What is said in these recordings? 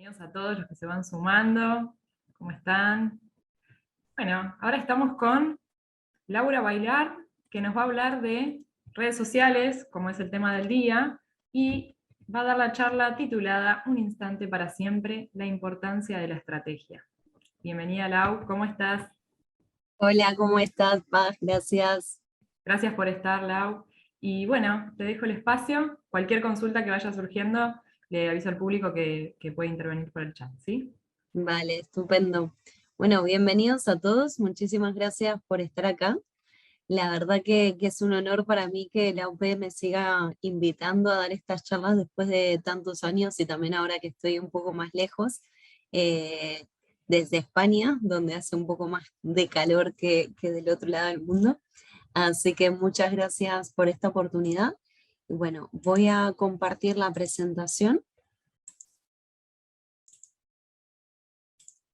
Bienvenidos a todos los que se van sumando. ¿Cómo están? Bueno, ahora estamos con Laura Bailar, que nos va a hablar de redes sociales, como es el tema del día, y va a dar la charla titulada Un instante para siempre, la importancia de la estrategia. Bienvenida, Lau, ¿cómo estás? Hola, ¿cómo estás, Paz? Gracias. Gracias por estar, Lau. Y bueno, te dejo el espacio. Cualquier consulta que vaya surgiendo, le aviso al público que puede intervenir por el chat, ¿sí? Vale, estupendo. Bueno, bienvenidos a todos. Muchísimas gracias por estar acá. La verdad que es un honor para mí que la UP me siga invitando a dar estas charlas después de tantos años y también ahora que estoy un poco más lejos, eh, desde España, donde hace un poco más de calor que del otro lado del mundo. Así que muchas gracias por esta oportunidad. Y bueno, voy a compartir la presentación.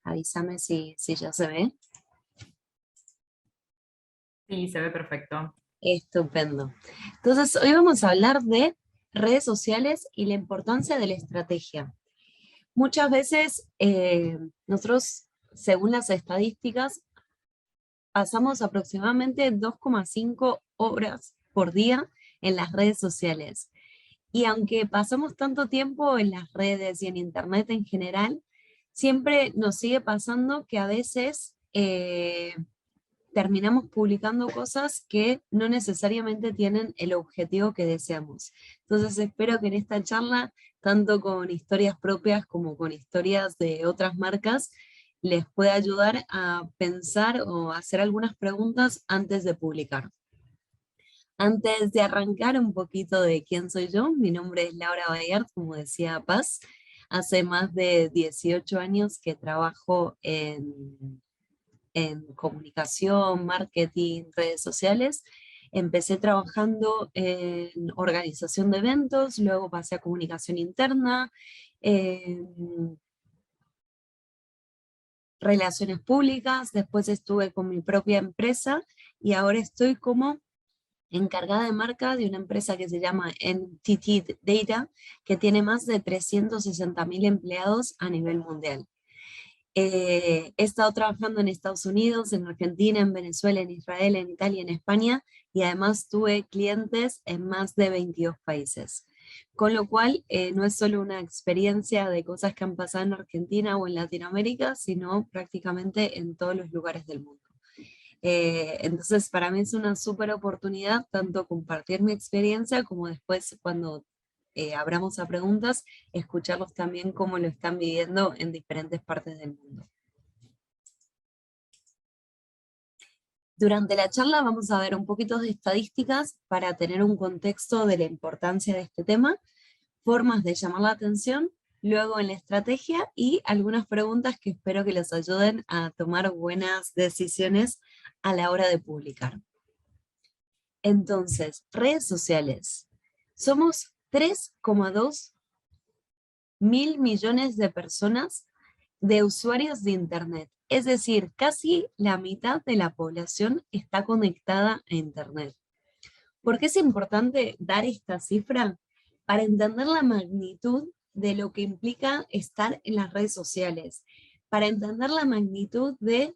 Avísame si ya se ve. Sí, se ve perfecto. Estupendo. Entonces, hoy vamos a hablar de redes sociales y la importancia de la estrategia. Muchas veces nosotros, según las estadísticas, pasamos aproximadamente 2,5 horas por día en las redes sociales. Y aunque pasamos tanto tiempo en las redes y en Internet en general, siempre nos sigue pasando que a veces terminamos publicando cosas que no necesariamente tienen el objetivo que deseamos. Entonces espero que en esta charla, tanto con historias propias como con historias de otras marcas, les pueda ayudar a pensar o hacer algunas preguntas antes de publicar. Antes de arrancar un poquito de quién soy yo, mi nombre es Laura Bayard, como decía Paz. Hace más de 18 años que trabajo en comunicación, marketing, redes sociales. Empecé trabajando en organización de eventos, luego pasé a comunicación interna, relaciones públicas, después estuve con mi propia empresa y ahora estoy como encargada de marca de una empresa que se llama NTT Data, que tiene más de 360.000 empleados a nivel mundial. He estado trabajando en Estados Unidos, en Argentina, en Venezuela, en Israel, en Italia, en España y además tuve clientes en más de 22 países. Con lo cual, no es solo una experiencia de cosas que han pasado en Argentina o en Latinoamérica, sino prácticamente en todos los lugares del mundo. Entonces, para mí es una súper oportunidad tanto compartir mi experiencia como después cuando abramos a preguntas, escucharlos también cómo lo están viviendo en diferentes partes del mundo. Durante la charla vamos a ver un poquito de estadísticas para tener un contexto de la importancia de este tema, formas de llamar la atención, luego en la estrategia y algunas preguntas que espero que les ayuden a tomar buenas decisiones a la hora de publicar. Entonces, redes sociales. Somos 3,2 mil millones de personas de usuarios de Internet. Es decir, casi la mitad de la población está conectada a Internet. ¿Por qué es importante dar esta cifra? Para entender la magnitud de lo que implica estar en las redes sociales, para entender la magnitud de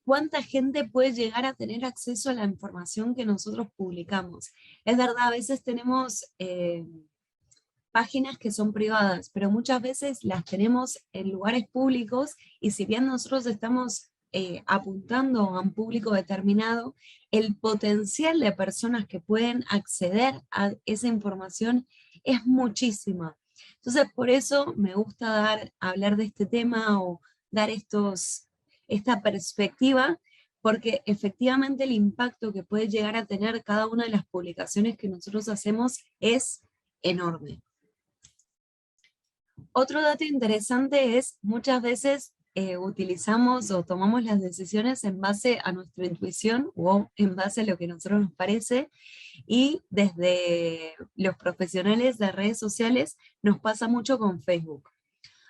cuánta gente puede llegar a tener acceso a la información que nosotros publicamos. Es verdad, a veces tenemos páginas que son privadas, pero muchas veces las tenemos en lugares públicos y si bien nosotros estamos apuntando a un público determinado, el potencial de personas que pueden acceder a esa información es muchísima. Entonces, por eso me gusta hablar de este tema o dar esta perspectiva, porque efectivamente el impacto que puede llegar a tener cada una de las publicaciones que nosotros hacemos es enorme. Otro dato interesante es, muchas veces utilizamos o tomamos las decisiones en base a nuestra intuición o en base a lo que a nosotros nos parece, y desde los profesionales de redes sociales nos pasa mucho con Facebook.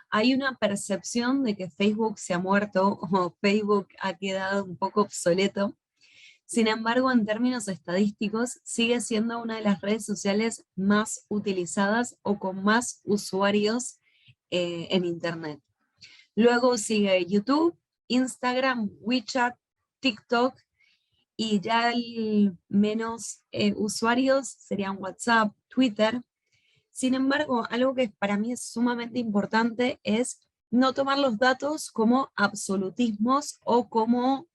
Hay una percepción de que Facebook se ha muerto o Facebook ha quedado un poco obsoleto. Sin embargo, en términos estadísticos, sigue siendo una de las redes sociales más utilizadas o con más usuarios en internet. Luego sigue YouTube, Instagram, WeChat, TikTok, y ya el menos usuarios serían WhatsApp, Twitter. Sin embargo, algo que para mí es sumamente importante es no tomar los datos como absolutismos o como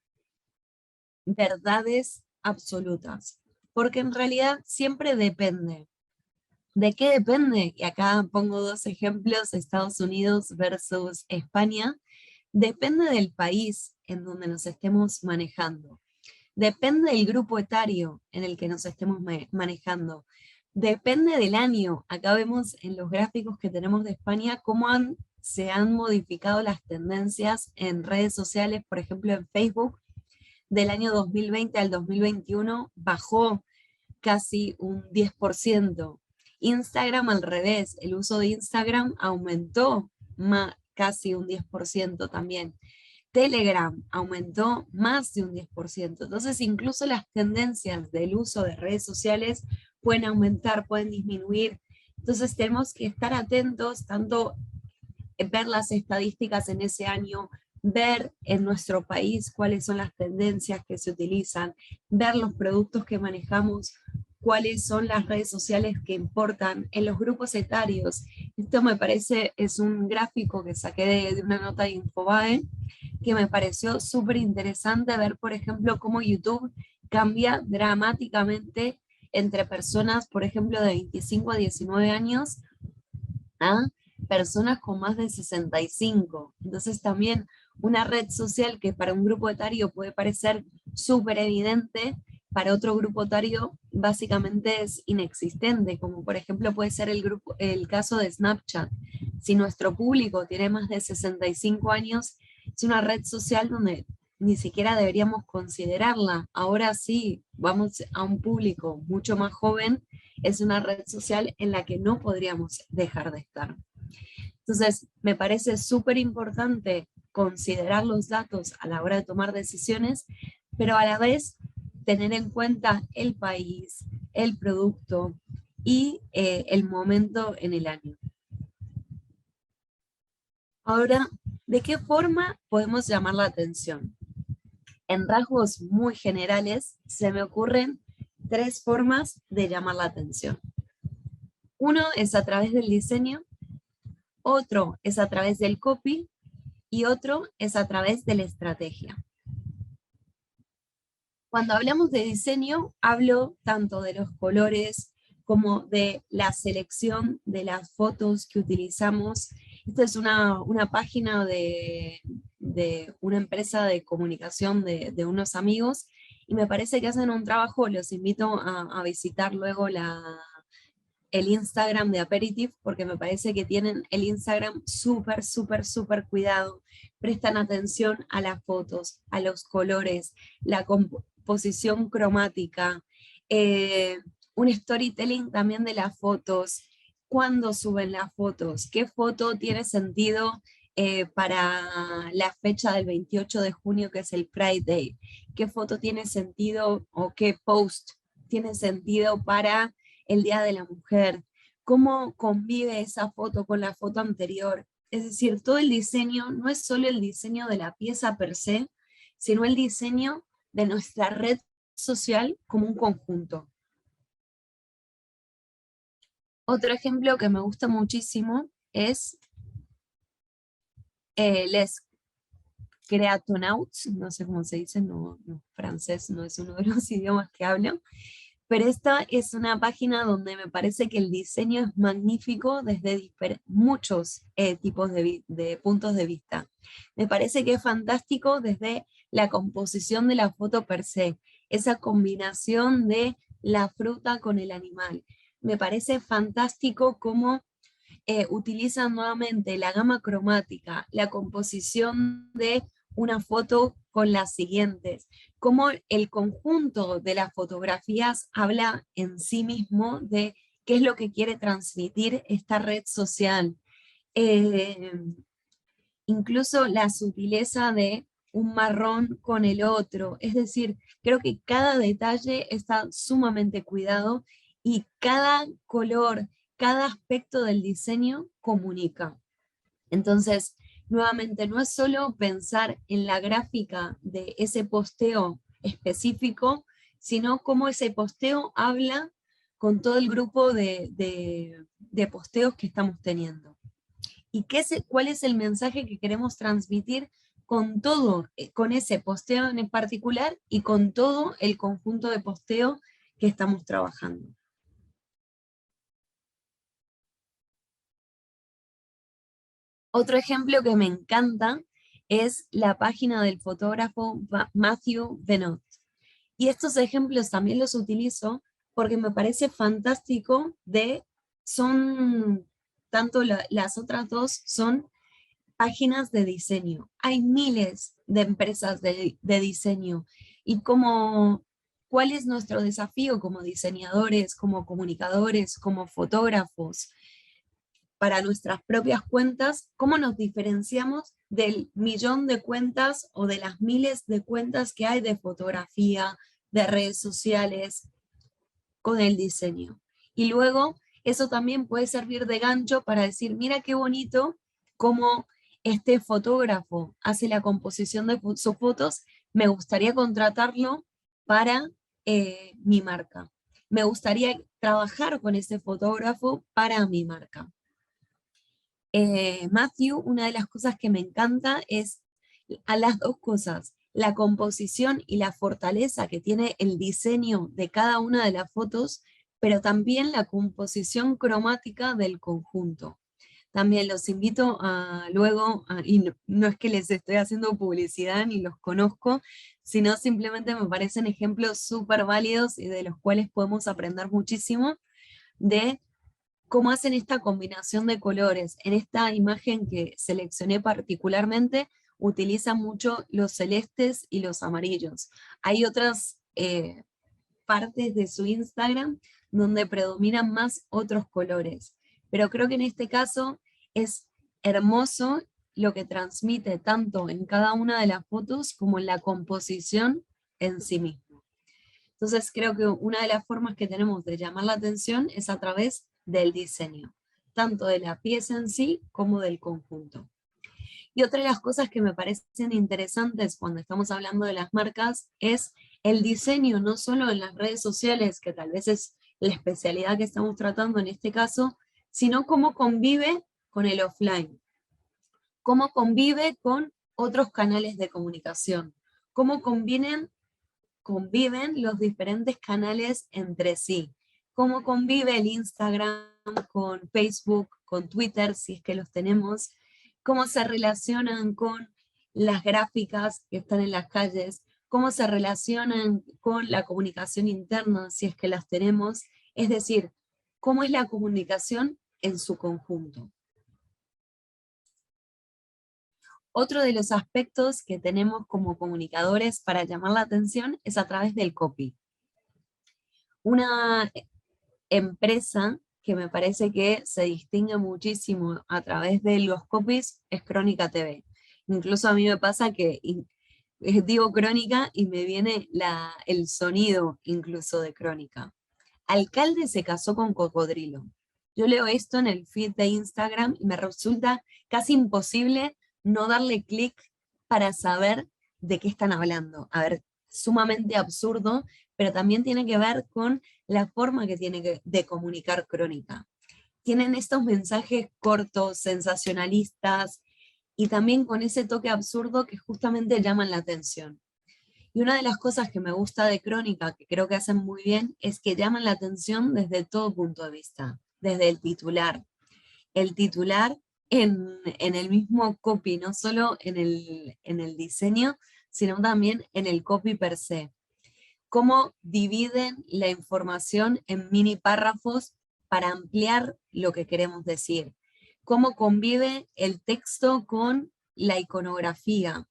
verdades absolutas, porque en realidad siempre depende. ¿De qué depende? Y acá pongo dos ejemplos, Estados Unidos versus España. Depende del país en donde nos estemos manejando. Depende del grupo etario en el que nos estemos manejando. Depende del año. Acá vemos en los gráficos que tenemos de España cómo se han modificado las tendencias en redes sociales, por ejemplo en Facebook, del año 2020 al 2021 bajó casi un 10%. Instagram al revés, el uso de Instagram aumentó casi un 10% también. Telegram aumentó más de un 10%. Entonces, incluso las tendencias del uso de redes sociales pueden aumentar, pueden disminuir. Entonces, tenemos que estar atentos, tanto ver las estadísticas en ese año, ver en nuestro país cuáles son las tendencias que se utilizan, ver los productos que manejamos, cuáles son las redes sociales que importan en los grupos etarios. Esto me parece, es un gráfico que saqué de una nota de Infobae, que me pareció súper interesante ver, por ejemplo, cómo YouTube cambia dramáticamente entre personas, por ejemplo, de 25 a 19 años, a personas con más de 65. Entonces también una red social que para un grupo etario puede parecer súper evidente, para otro grupo etario básicamente es inexistente, como por ejemplo puede ser el caso de Snapchat. Si nuestro público tiene más de 65 años, es una red social donde ni siquiera deberíamos considerarla. Ahora sí, vamos a un público mucho más joven, es una red social en la que no podríamos dejar de estar. Entonces, me parece súper importante considerar los datos a la hora de tomar decisiones, pero a la vez tener en cuenta el país, el producto y el momento en el año. Ahora, ¿de qué forma podemos llamar la atención? En rasgos muy generales, se me ocurren 3 formas de llamar la atención. Uno es a través del diseño, otro es a través del copy y otro es a través de la estrategia. Cuando hablamos de diseño, hablo tanto de los colores como de la selección de las fotos que utilizamos. Esta es una página de una empresa de comunicación de unos amigos, y me parece que hacen un trabajo. Los invito a visitar luego el Instagram de Aperitif, porque me parece que tienen el Instagram súper, súper, súper cuidado. Prestan atención a las fotos, a los colores, la composición cromática, un storytelling también de las fotos, cuándo suben las fotos, qué foto tiene sentido para la fecha del 28 de junio, que es el Pride Day, qué foto tiene sentido o qué post tiene sentido para el Día de la Mujer, cómo convive esa foto con la foto anterior. Es decir, todo el diseño no es solo el diseño de la pieza per se, sino el diseño de nuestra red social como un conjunto. Otro ejemplo que me gusta muchísimo es Les Creatonauts, no sé cómo se dice, no, francés no es uno de los idiomas que hablo, pero esta es una página donde me parece que el diseño es magnífico desde muchos tipos de puntos de vista. Me parece que es fantástico desde la composición de la foto per se, esa combinación de la fruta con el animal. Me parece fantástico cómo utilizan nuevamente la gama cromática, la composición de una foto con las siguientes, cómo el conjunto de las fotografías habla en sí mismo de qué es lo que quiere transmitir esta red social. Incluso la sutileza de un marrón con el otro, es decir, creo que cada detalle está sumamente cuidado y cada color, cada aspecto del diseño comunica. Entonces, nuevamente, no es solo pensar en la gráfica de ese posteo específico, sino cómo ese posteo habla con todo el grupo de posteos que estamos teniendo. ¿Y cuál es el mensaje que queremos transmitir con todo, con ese posteo en particular y con todo el conjunto de posteo que estamos trabajando? Otro ejemplo que me encanta es la página del fotógrafo Matthew Bennett. Y estos ejemplos también los utilizo porque me parece fantástico son, tanto las otras dos son páginas de diseño. Hay miles de empresas de diseño y ¿cuál es nuestro desafío como diseñadores, como comunicadores, como fotógrafos? Para nuestras propias cuentas, ¿cómo nos diferenciamos del millón de cuentas o de las miles de cuentas que hay de fotografía, de redes sociales, con el diseño? Y luego, eso también puede servir de gancho para decir, mira qué bonito cómo este fotógrafo hace la composición de sus fotos, me gustaría contratarlo para mi marca. Me gustaría trabajar con ese fotógrafo para mi marca. Matthew, una de las cosas que me encanta es a las dos cosas, la composición y la fortaleza que tiene el diseño de cada una de las fotos, pero también la composición cromática del conjunto. También los invito a luego, y no es que les estoy haciendo publicidad ni los conozco, sino simplemente me parecen ejemplos súper válidos y de los cuales podemos aprender muchísimo de cómo hacen esta combinación de colores. En esta imagen que seleccioné particularmente, utilizan mucho los celestes y los amarillos. Hay otras partes de su Instagram donde predominan más otros colores, pero creo que en este caso es hermoso lo que transmite tanto en cada una de las fotos como en la composición en sí mismo. Entonces creo que una de las formas que tenemos de llamar la atención es a través del diseño, tanto de la pieza en sí como del conjunto. Y otra de las cosas que me parecen interesantes cuando estamos hablando de las marcas es el diseño, no solo en las redes sociales, que tal vez es la especialidad que estamos tratando en este caso, sino cómo convive con el offline, cómo convive con otros canales de comunicación, cómo conviven los diferentes canales entre sí, cómo convive el Instagram con Facebook, con Twitter, si es que los tenemos, cómo se relacionan con las gráficas que están en las calles, cómo se relacionan con la comunicación interna, si es que las tenemos, es decir, cómo es la comunicación en su conjunto. Otro de los aspectos que tenemos como comunicadores para llamar la atención es a través del copy. Una empresa que me parece que se distingue muchísimo a través de los copies es Crónica TV. Incluso a mí me pasa que digo Crónica y me viene el sonido incluso de Crónica. Alcalde se casó con cocodrilo. Yo leo esto en el feed de Instagram y me resulta casi imposible no darle clic para saber de qué están hablando. A ver, sumamente absurdo, pero también tiene que ver con la forma que tiene de comunicar Crónica. Tienen estos mensajes cortos, sensacionalistas, y también con ese toque absurdo que justamente llaman la atención. Y una de las cosas que me gusta de Crónica, que creo que hacen muy bien, es que llaman la atención desde todo punto de vista, desde el titular. El titular en el mismo copy, no solo en el diseño, sino también en el copy per se. Cómo dividen la información en mini párrafos para ampliar lo que queremos decir. Cómo convive el texto con la iconografía.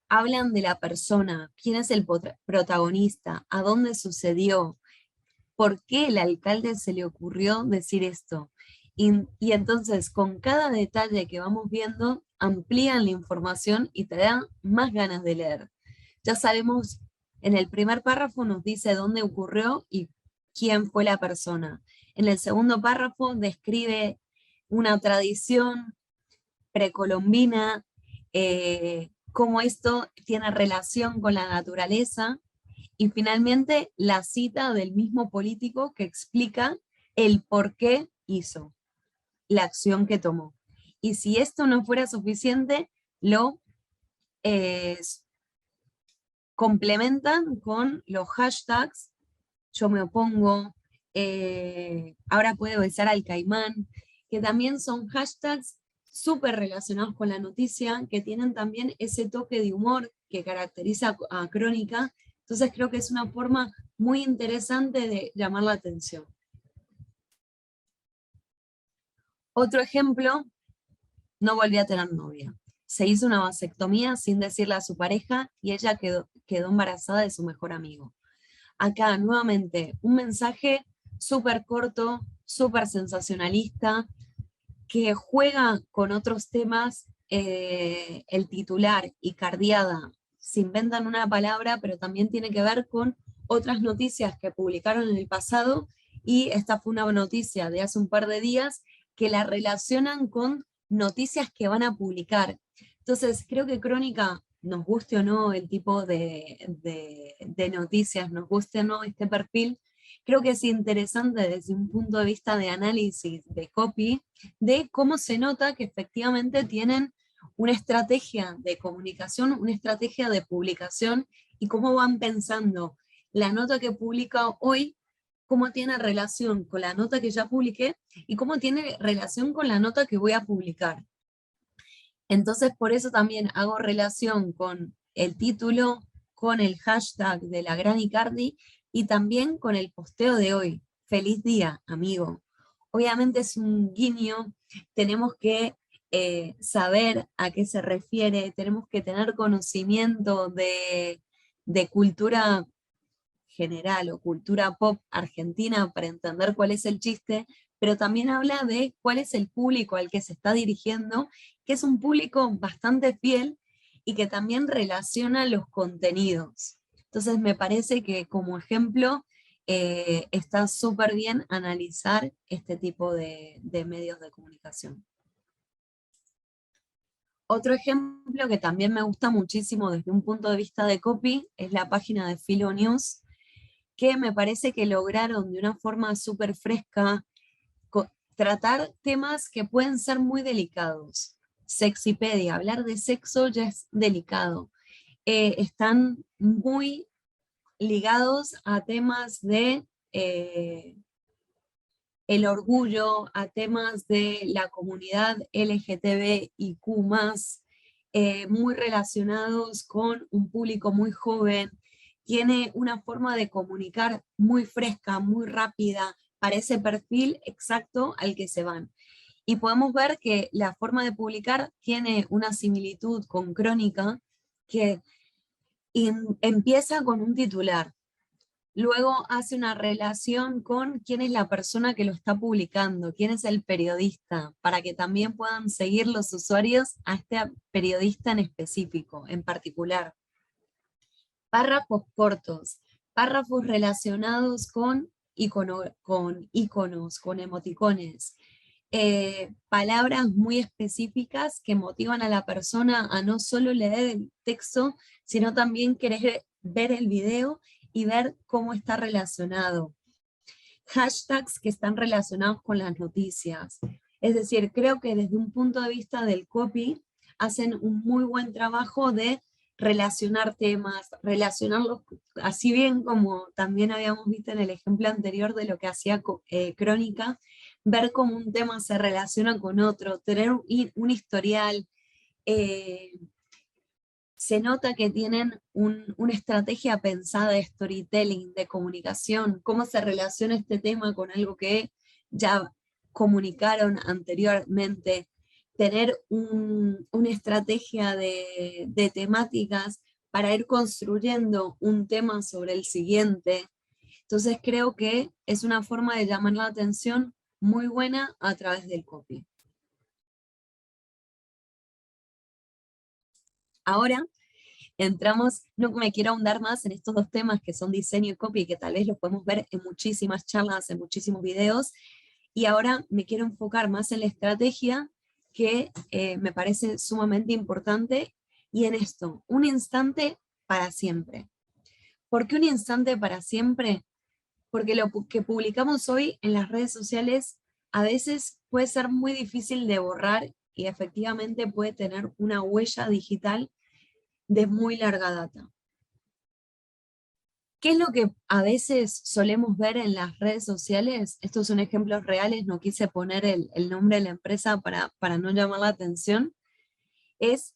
Hablan de la persona, quién es el protagonista, a dónde sucedió, por qué el alcalde se le ocurrió decir esto. Y entonces con cada detalle que vamos viendo, amplían la información y te dan más ganas de leer. Ya sabemos, en el primer párrafo nos dice dónde ocurrió y quién fue la persona. En el segundo párrafo describe una tradición precolombina, cómo esto tiene relación con la naturaleza, y finalmente la cita del mismo político que explica el por qué hizo la acción que tomó. Y si esto no fuera suficiente, lo eh, complementan con los hashtags, yo me opongo, ahora puedo besar al caimán, que también son hashtags súper relacionados con la noticia, que tienen también ese toque de humor que caracteriza a Crónica. Entonces creo que es una forma muy interesante de llamar la atención. Otro ejemplo, no volví a tener novia. Se hizo una vasectomía sin decirle a su pareja y ella quedó embarazada de su mejor amigo. Acá nuevamente un mensaje súper corto, súper sensacionalista, que juega con otros temas, el titular y Cardiada se inventan una palabra, pero también tiene que ver con otras noticias que publicaron en el pasado, y esta fue una noticia de hace un par de días que la relacionan con noticias que van a publicar. Entonces creo que Crónica, nos guste o no el tipo de noticias, nos guste o no este perfil, creo que es interesante desde un punto de vista de análisis de copy, de cómo se nota que efectivamente tienen una estrategia de comunicación, una estrategia de publicación, y cómo van pensando la nota que publica hoy, cómo tiene relación con la nota que ya publiqué, y cómo tiene relación con la nota que voy a publicar. Entonces por eso también hago relación con el título, con el hashtag de la Gran Icardi, y también con el posteo de hoy. Feliz día, amigo. Obviamente es un guiño, tenemos que saber a qué se refiere, tenemos que tener conocimiento de cultura general o cultura pop argentina para entender cuál es el chiste, pero también habla de cuál es el público al que se está dirigiendo, que es un público bastante fiel y que también relaciona los contenidos. Entonces me parece que como ejemplo está súper bien analizar este tipo de medios de comunicación. Otro ejemplo que también me gusta muchísimo desde un punto de vista de copy es la página de Filo News, que me parece que lograron de una forma súper fresca tratar temas que pueden ser muy delicados. Sexipedia, hablar de sexo ya es delicado. Están muy ligados a temas de el orgullo, a temas de la comunidad LGTBIQ+, muy relacionados con un público muy joven. Tiene una forma de comunicar muy fresca, muy rápida, para ese perfil exacto al que se van. Y podemos ver que la forma de publicar tiene una similitud con Crónica, que empieza con un titular, luego hace una relación con quién es la persona que lo está publicando, quién es el periodista, para que también puedan seguir los usuarios a este periodista en específico, en particular. Párrafos cortos, párrafos relacionados con iconos, con emoticones, palabras muy específicas que motivan a la persona a no solo leer el texto, sino también querer ver el video y ver cómo está relacionado. Hashtags que están relacionados con las noticias. Es decir, creo que desde un punto de vista del copy, hacen un muy buen trabajo de relacionar temas, relacionarlos, así bien como también habíamos visto en el ejemplo anterior de lo que hacía Crónica, ver cómo un tema se relaciona con otro, tener un historial. Se nota que tienen una estrategia pensada de storytelling, de comunicación, cómo se relaciona este tema con algo que ya comunicaron anteriormente, tener una estrategia de temáticas para ir construyendo un tema sobre el siguiente. Entonces creo que es una forma de llamar la atención muy buena a través del copy. Ahora entramos, no me quiero ahondar más en estos dos temas que son diseño y copy, que tal vez los podemos ver en muchísimas charlas, en muchísimos videos, Y ahora me quiero enfocar más en la estrategia, que me parece sumamente importante, y en esto, un instante para siempre. ¿Por qué un instante para siempre? Porque lo que publicamos hoy en las redes sociales a veces puede ser muy difícil de borrar y efectivamente puede tener una huella digital de muy larga data. ¿Qué es lo que a veces solemos ver en las redes sociales? Estos son ejemplos reales, no quise poner el nombre de la empresa para no llamar la atención. Es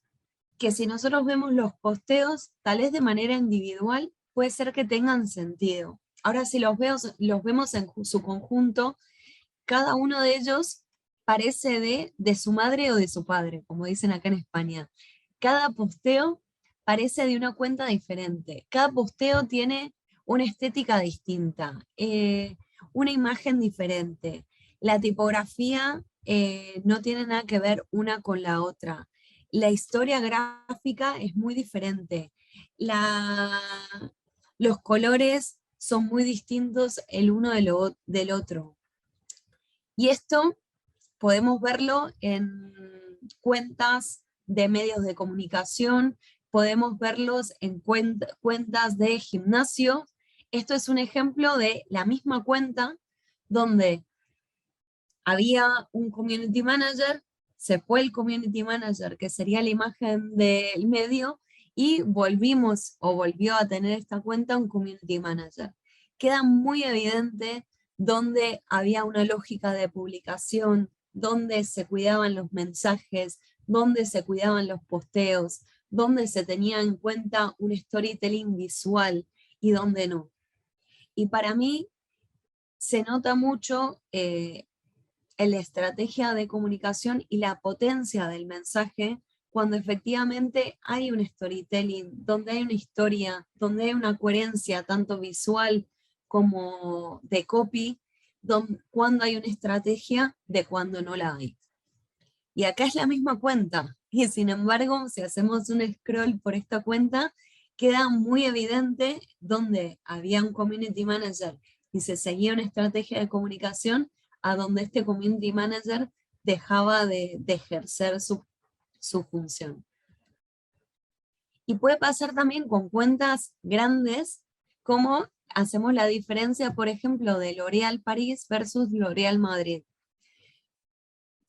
que si nosotros vemos los posteos, tal vez de manera individual, puede ser que tengan sentido. Ahora, si los vemos en su conjunto, cada uno de ellos parece de su madre o de su padre, como dicen acá en España. Cada posteo parece de una cuenta diferente. Cada posteo tiene una estética distinta, una imagen diferente. La tipografía no tiene nada que ver una con la otra. La historia gráfica es muy diferente. Los colores son muy distintos el uno del otro. Y esto podemos verlo en cuentas de medios de comunicación, podemos verlos en cuentas de gimnasio. Esto es un ejemplo de la misma cuenta donde había un community manager, se fue el community manager, que sería la imagen del medio, y volvió a tener esta cuenta un community manager. Queda muy evidente donde había una lógica de publicación, donde se cuidaban los mensajes, donde se cuidaban los posteos, donde se tenía en cuenta un storytelling visual y donde no. Y para mí se nota mucho en la estrategia de comunicación y la potencia del mensaje cuando efectivamente hay un storytelling, donde hay una historia, donde hay una coherencia tanto visual como de copy, cuando hay una estrategia de cuando no la hay. Y acá es la misma cuenta, y sin embargo, si hacemos un scroll por esta cuenta, queda muy evidente donde había un community manager y se seguía una estrategia de comunicación, a donde este community manager dejaba de ejercer su función. Y puede pasar también con cuentas grandes, como hacemos la diferencia, por ejemplo, de L'Oréal París versus L'Oréal Madrid.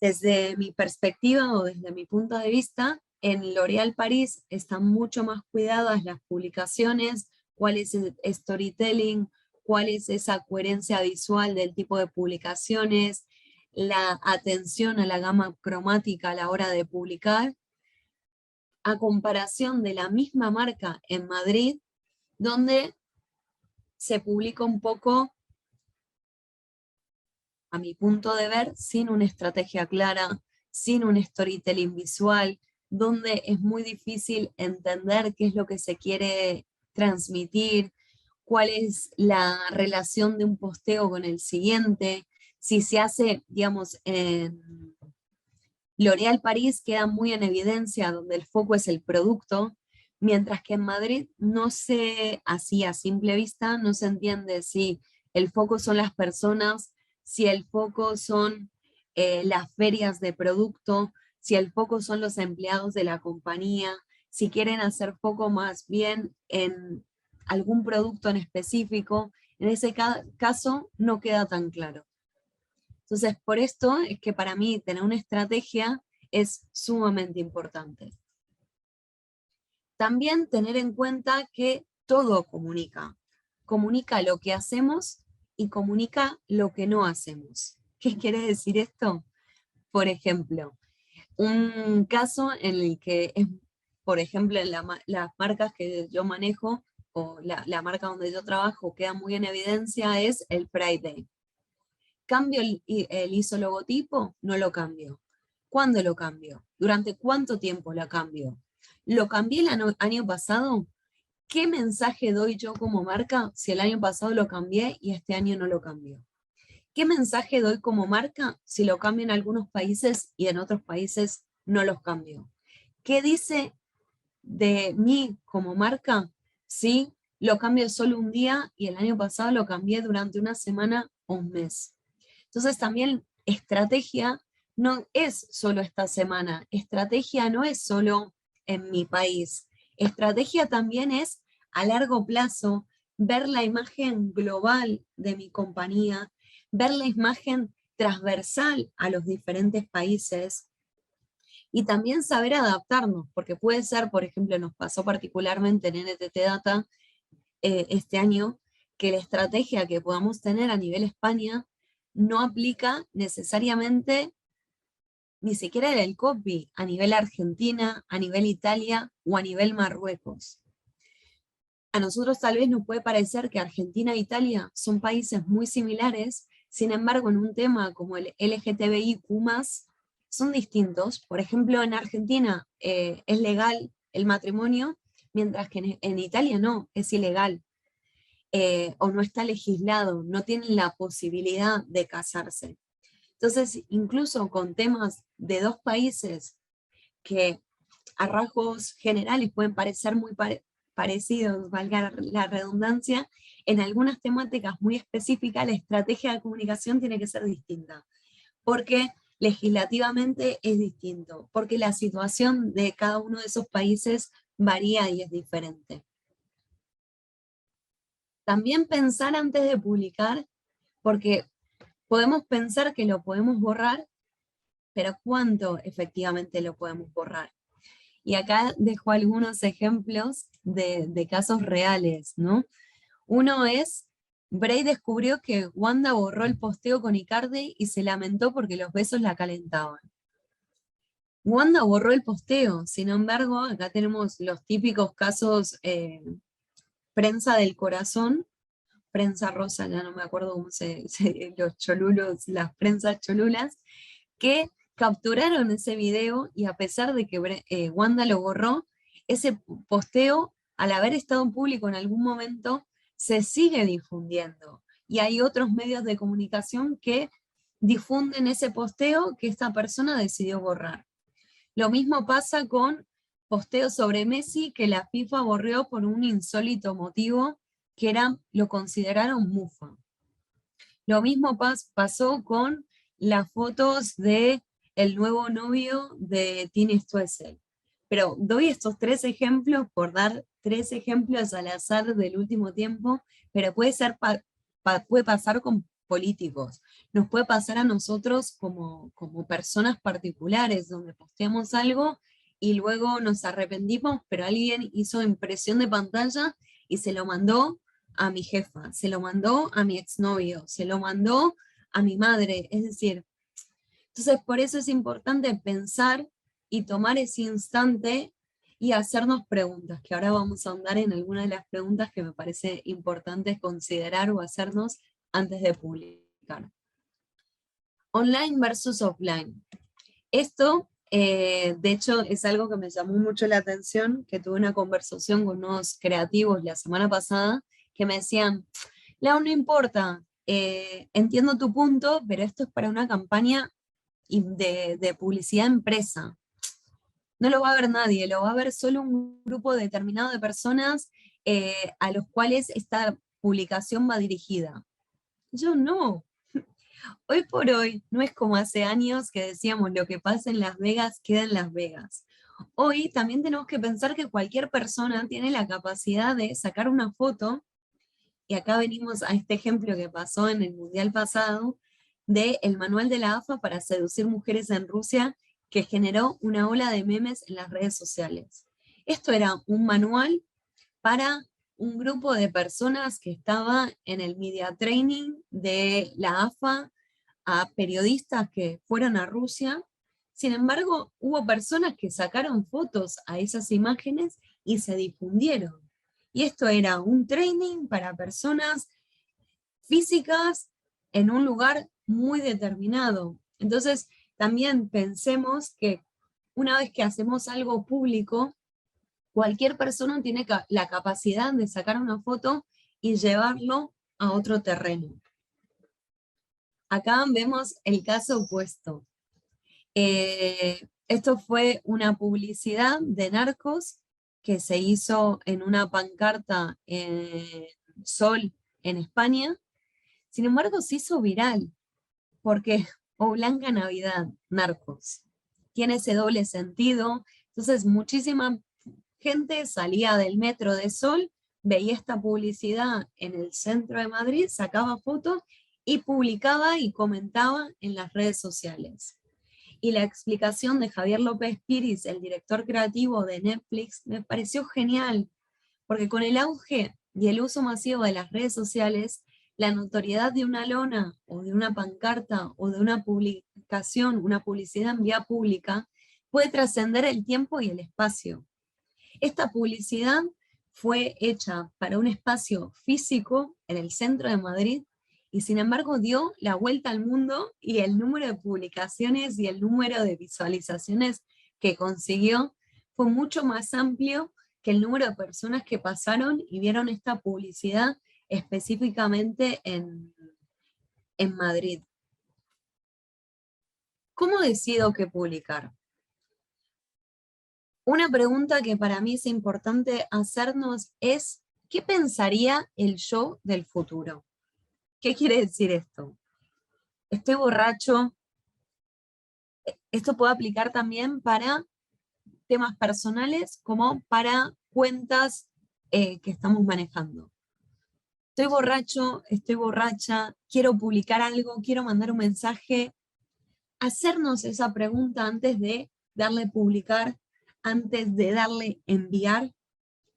Desde mi perspectiva o desde mi punto de vista, en L'Oréal París están mucho más cuidadas las publicaciones, cuál es el storytelling, cuál es esa coherencia visual del tipo de publicaciones, la atención a la gama cromática a la hora de publicar, a comparación de la misma marca en Madrid, donde se publica un poco, a mi punto de ver, sin una estrategia clara, sin un storytelling visual, donde es muy difícil entender qué es lo que se quiere transmitir, cuál es la relación de un posteo con el siguiente. Si se hace, digamos, en L'Oréal París queda muy en evidencia, donde el foco es el producto, mientras que en Madrid no se, así a simple vista, no se entiende si el foco son las personas, si el foco son las ferias de producto, si el foco son los empleados de la compañía, si quieren hacer foco más bien en algún producto en específico. En ese caso no queda tan claro. Entonces, por esto es que para mí tener una estrategia es sumamente importante. También tener en cuenta que todo comunica. Comunica lo que hacemos y comunica lo que no hacemos. ¿Qué quiere decir esto? Por ejemplo, un caso en el que es, por ejemplo, en las marcas que yo manejo, o la marca donde yo trabajo, queda muy en evidencia, es el Pride Day. ¿Cambio el ISO logotipo? No lo cambio. ¿Cuándo lo cambio? ¿Durante cuánto tiempo lo cambio? ¿Lo cambié el año pasado? ¿Qué mensaje doy yo como marca si el año pasado lo cambié y este año no lo cambio? ¿Qué mensaje doy como marca si lo cambio en algunos países y en otros países no los cambio? ¿Qué dice de mí como marca si lo cambio solo un día y el año pasado lo cambié durante una semana o un mes? Entonces también estrategia no es solo esta semana, estrategia no es solo en mi país, estrategia también es a largo plazo, ver la imagen global de mi compañía, ver la imagen transversal a los diferentes países y también saber adaptarnos, porque puede ser, por ejemplo, nos pasó particularmente en NTT Data este año, que la estrategia que podamos tener a nivel España no aplica necesariamente ni siquiera el copy a nivel Argentina, a nivel Italia o a nivel Marruecos. A nosotros tal vez nos puede parecer que Argentina e Italia son países muy similares, sin embargo en un tema como el LGTBIQ+, son distintos. Por ejemplo, en Argentina es legal el matrimonio, mientras que en Italia no, es ilegal. O no está legislado, no tienen la posibilidad de casarse. Entonces, incluso con temas de dos países que a rasgos generales pueden parecer muy parecidos, valga la redundancia, en algunas temáticas muy específicas la estrategia de comunicación tiene que ser distinta, porque legislativamente es distinto, porque la situación de cada uno de esos países varía y es diferente. También pensar antes de publicar, porque podemos pensar que lo podemos borrar, pero ¿cuánto efectivamente lo podemos borrar? Y acá dejo algunos ejemplos de casos reales, ¿no? Uno es, Bray descubrió que Wanda borró el posteo con Icardi y se lamentó porque los besos la calentaban. Wanda borró el posteo, sin embargo, acá tenemos los típicos casos prensa del corazón, prensa rosa, ya no me acuerdo cómo los cholulos, las prensas cholulas, que capturaron ese video y a pesar de que Wanda lo borró, ese posteo, al haber estado en público en algún momento, se sigue difundiendo. Y hay otros medios de comunicación que difunden ese posteo que esta persona decidió borrar. Lo mismo pasa con posteos sobre Messi que la FIFA borró por un insólito motivo que lo consideraron mufa. Lo mismo pasó con las fotos de el nuevo novio de Tini Stoessel. Pero doy estos 3 ejemplos por dar 3 ejemplos al azar del último tiempo, pero puede pasar con políticos, nos puede pasar a nosotros como personas particulares, donde posteamos algo y luego nos arrepentimos, pero alguien hizo impresión de pantalla y se lo mandó a mi jefa, se lo mandó a mi exnovio, se lo mandó a mi madre, es decir, entonces por eso es importante pensar y tomar ese instante y hacernos preguntas, que ahora vamos a ahondar en algunas de las preguntas que me parece importantes considerar o hacernos antes de publicar. Online versus offline. Esto, de hecho, es algo que me llamó mucho la atención, que tuve una conversación con unos creativos la semana pasada, que me decían, Lau, no importa, entiendo tu punto, pero esto es para una campaña de publicidad empresa. No lo va a ver nadie, lo va a ver solo un grupo determinado de personas a los cuales esta publicación va dirigida. Yo no. Hoy por hoy no es como hace años que decíamos lo que pasa en Las Vegas queda en Las Vegas. Hoy también tenemos que pensar que cualquier persona tiene la capacidad de sacar una foto, y acá venimos a este ejemplo que pasó en el Mundial pasado, del manual de la AFA para seducir mujeres en Rusia, que generó una ola de memes en las redes sociales. Esto era un manual para un grupo de personas que estaba en el media training de la AFA, a periodistas que fueron a Rusia. Sin embargo, hubo personas que sacaron fotos a esas imágenes y se difundieron. Y esto era un training para personas físicas en un lugar muy determinado. Entonces, también pensemos que una vez que hacemos algo público, cualquier persona tiene la capacidad de sacar una foto y llevarlo a otro terreno. Acá vemos el caso opuesto. Esto fue una publicidad de Narcos que se hizo en una pancarta en Sol, en España. Sin embargo, se hizo viral. ¿Por qué? O Blanca Navidad, Narcos. Tiene ese doble sentido. Entonces, muchísima gente salía del Metro de Sol, veía esta publicidad en el centro de Madrid, sacaba fotos y publicaba y comentaba en las redes sociales. Y la explicación de Javier López Piris, el director creativo de Netflix, me pareció genial, porque con el auge y el uso masivo de las redes sociales, la notoriedad de una lona o de una pancarta o de una publicación, una publicidad en vía pública, puede trascender el tiempo y el espacio. Esta publicidad fue hecha para un espacio físico en el centro de Madrid y sin embargo dio la vuelta al mundo, y el número de publicaciones y el número de visualizaciones que consiguió fue mucho más amplio que el número de personas que pasaron y vieron esta publicidad específicamente en Madrid. ¿Cómo decido qué publicar? Una pregunta que para mí es importante hacernos es: ¿qué pensaría el yo del futuro? ¿Qué quiere decir esto? Estoy borracho. Esto puede aplicar también para temas personales como para cuentas que estamos manejando. Estoy borracho, estoy borracha, quiero publicar algo, quiero mandar un mensaje. Hacernos esa pregunta antes de darle publicar, antes de darle enviar.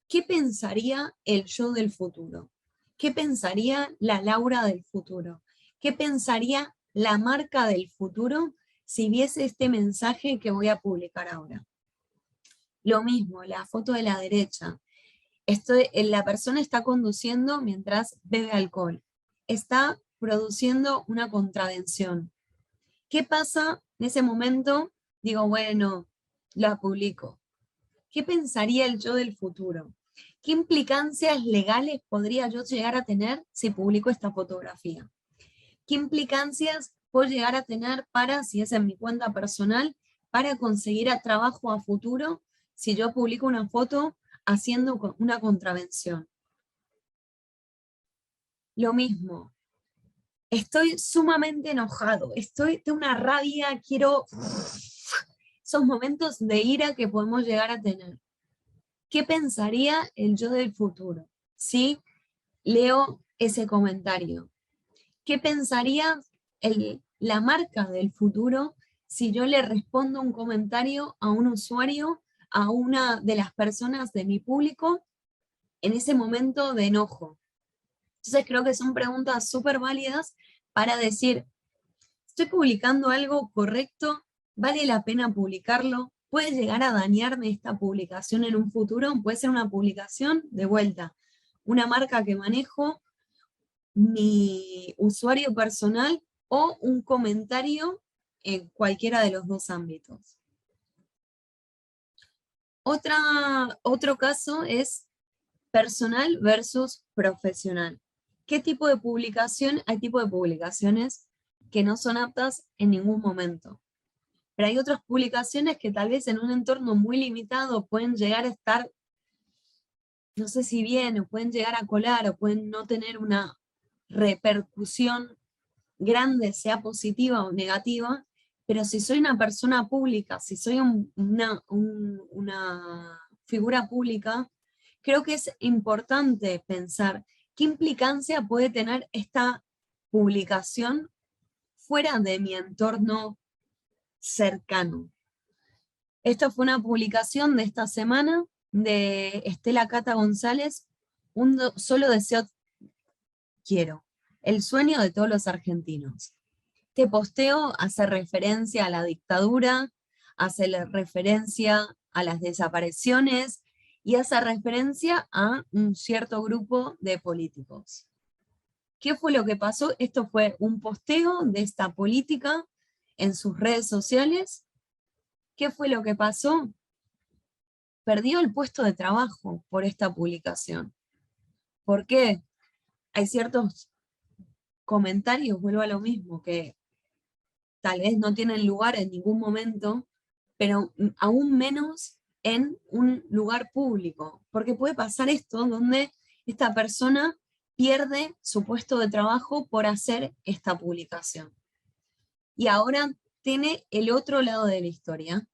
¿Qué pensaría el yo del futuro? ¿Qué pensaría la Laura del futuro? ¿Qué pensaría la marca del futuro si viese este mensaje que voy a publicar ahora? Lo mismo, la foto de la derecha. La persona está conduciendo mientras bebe alcohol. Está produciendo una contravención. ¿Qué pasa en ese momento? Digo, bueno, la publico. ¿Qué pensaría el yo del futuro? ¿Qué implicancias legales podría yo llegar a tener si publico esta fotografía? ¿Qué implicancias puedo llegar a tener para, si es en mi cuenta personal, para conseguir trabajo a futuro si yo publico una foto haciendo una contravención? Lo mismo. Estoy sumamente enojado, tengo una rabia, quiero... Esos momentos de ira que podemos llegar a tener. ¿Qué pensaría el yo del futuro si leo ese comentario? ¿Qué pensaría la marca del futuro si yo le respondo un comentario a un usuario, a una de las personas de mi público, en ese momento de enojo? Entonces creo que son preguntas súper válidas para decir: ¿estoy publicando algo correcto? ¿Vale la pena publicarlo? ¿Puede llegar a dañarme esta publicación en un futuro? Puede ser una publicación de vuelta, una marca que manejo, mi usuario personal o un comentario en cualquiera de los dos ámbitos. Otro caso es personal versus profesional. ¿Qué tipo de publicación? Hay tipos de publicaciones que no son aptas en ningún momento. Pero hay otras publicaciones que tal vez en un entorno muy limitado pueden llegar a estar, no sé si bien, o pueden llegar a colar, o pueden no tener una repercusión grande, sea positiva o negativa, pero si soy una persona pública, si soy una figura pública, creo que es importante pensar qué implicancia puede tener esta publicación fuera de mi entorno cercano. Esta fue una publicación de esta semana de Estela Cata González: solo deseo quiero, el sueño de todos los argentinos. Este posteo hace referencia a la dictadura, hace referencia a las desapariciones y hace referencia a un cierto grupo de políticos. ¿Qué fue lo que pasó? Esto fue un posteo de esta política en sus redes sociales. ¿Qué fue lo que pasó? Perdió el puesto de trabajo por esta publicación. ¿Por qué? Hay ciertos comentarios, vuelvo a lo mismo, que tal vez no tienen lugar en ningún momento, pero aún menos en un lugar público, porque puede pasar esto donde esta persona pierde su puesto de trabajo por hacer esta publicación. y ahora tiene el otro lado de la historia.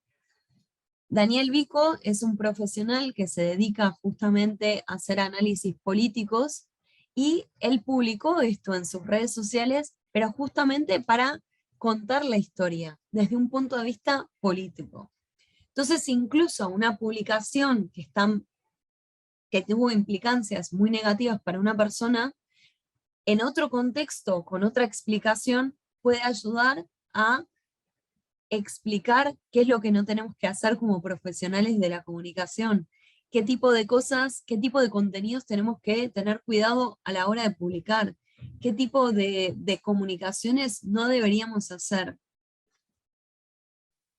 Daniel Vico es un profesional que se dedica justamente a hacer análisis políticos y él publicó esto en sus redes sociales, pero justamente para contar la historia desde un punto de vista político. Entonces, incluso una publicación que tuvo implicancias muy negativas para una persona, en otro contexto, con otra explicación, puede ayudar a explicar qué es lo que no tenemos que hacer como profesionales de la comunicación, qué tipo de cosas, qué tipo de contenidos tenemos que tener cuidado a la hora de publicar, qué tipo de comunicaciones no deberíamos hacer.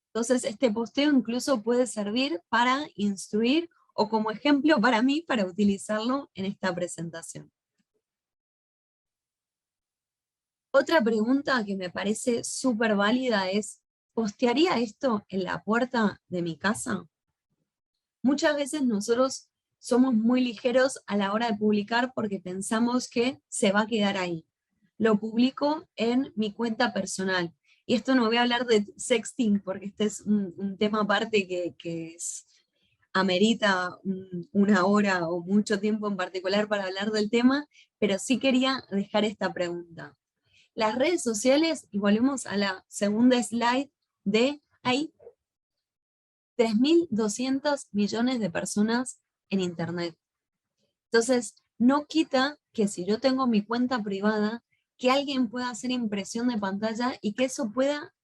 Entonces, este posteo incluso puede servir para instruir o como ejemplo para mí para utilizarlo en esta presentación. Otra pregunta que me parece súper válida es, ¿postearía esto en la puerta de mi casa? Muchas veces nosotros somos muy ligeros a la hora de publicar porque pensamos que se va a quedar ahí. Lo publico en mi cuenta personal. Y esto no voy a hablar de sexting porque este es un tema aparte que amerita una hora o mucho tiempo en particular para hablar del tema, pero sí quería dejar esta pregunta. Las redes sociales, y volvemos a la segunda slide, hay 3.200 millones de personas en Internet. Entonces, no quita que si yo tengo mi cuenta privada, que alguien pueda hacer impresión de pantalla y que eso pueda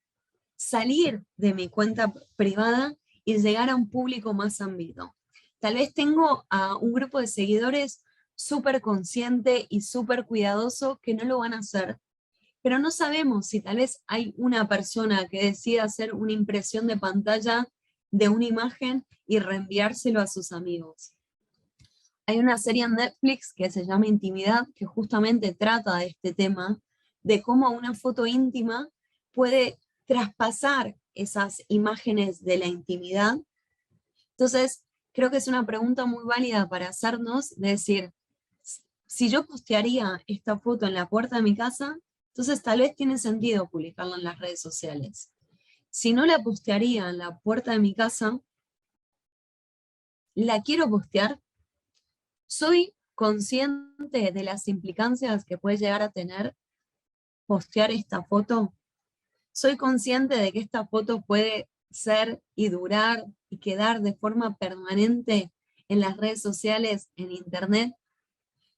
salir de mi cuenta privada y llegar a un público más ambito. Tal vez tengo a un grupo de seguidores súper consciente y súper cuidadoso que no lo van a hacer, pero no sabemos si tal vez hay una persona que decida hacer una impresión de pantalla de una imagen y reenviárselo a sus amigos. Hay una serie en Netflix que se llama Intimidad, que justamente trata de este tema, de cómo una foto íntima puede traspasar esas imágenes de la intimidad. Entonces, creo que es una pregunta muy válida para hacernos, de decir, si yo postearía esta foto en la puerta de mi casa, entonces tal vez tiene sentido publicarla en las redes sociales. Si no la postearía en la puerta de mi casa, ¿la quiero postear? ¿Soy consciente de las implicancias que puede llegar a tener postear esta foto? ¿Soy consciente de que esta foto puede ser y durar y quedar de forma permanente en las redes sociales, en internet?